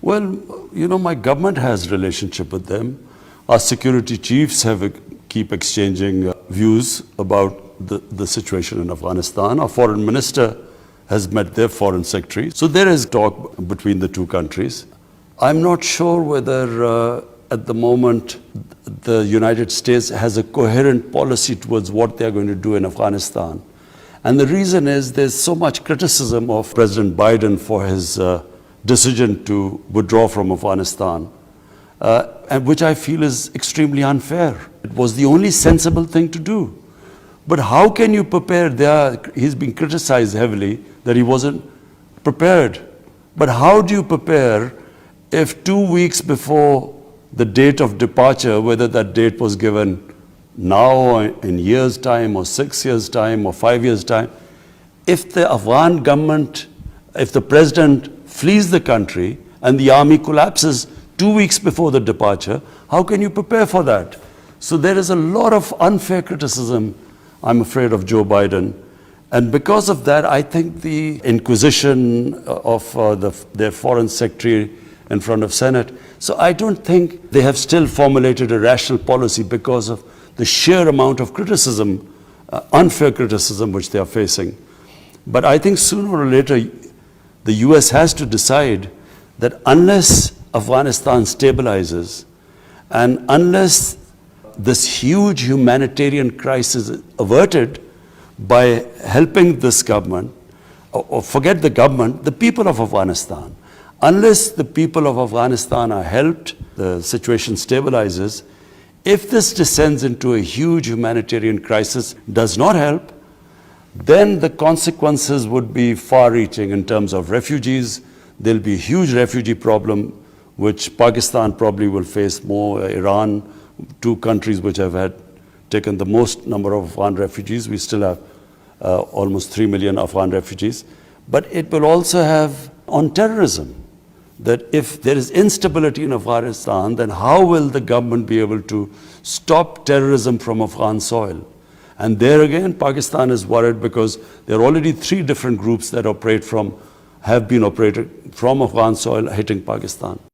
Well, my government has relationship with them. Our security chiefs keep exchanging views about the situation in Afghanistan. Our foreign minister has met their foreign secretary. So there is talk between the two countries. I'm not sure whether at the moment the United States has a coherent policy towards what they're going to do in Afghanistan. And the reason is there's so much criticism of President Biden for his decision to withdraw from Afghanistan, and which I feel is extremely unfair. It was the only sensible thing to do. But how can you prepare? He's been criticized heavily that he wasn't prepared. But how do you prepare if 2 weeks before the date of departure, whether that date was given now, in years' time, or 6 years' time, or 5 years' time, if the Afghan government, if the president flees the country and the army collapses 2 weeks before the departure, how can you prepare for that? So there is a lot of unfair criticism, I'm afraid, of Joe Biden. And because of that, I think the inquisition of their foreign secretary in front of Senate. So I don't think they have still formulated a rational policy because of the sheer amount of criticism, unfair criticism which they are facing. But I think sooner or later, the US has to decide that unless Afghanistan stabilizes and unless this huge humanitarian crisis is averted by helping this government, or forget the government, the people of Afghanistan, unless the people of Afghanistan are helped, the situation stabilizes. If this descends into a huge humanitarian crisis, does not help, then the consequences would be far-reaching in terms of refugees. There'll be a huge refugee problem, which Pakistan probably will face more, Iran, two countries which have taken the most number of Afghan refugees. We still have almost 3 million Afghan refugees. But it will also have on terrorism, that if there is instability in Afghanistan, then how will the government be able to stop terrorism from Afghan soil? And there again, Pakistan is worried because there are already 3 different groups that have been operated from Afghan soil hitting Pakistan.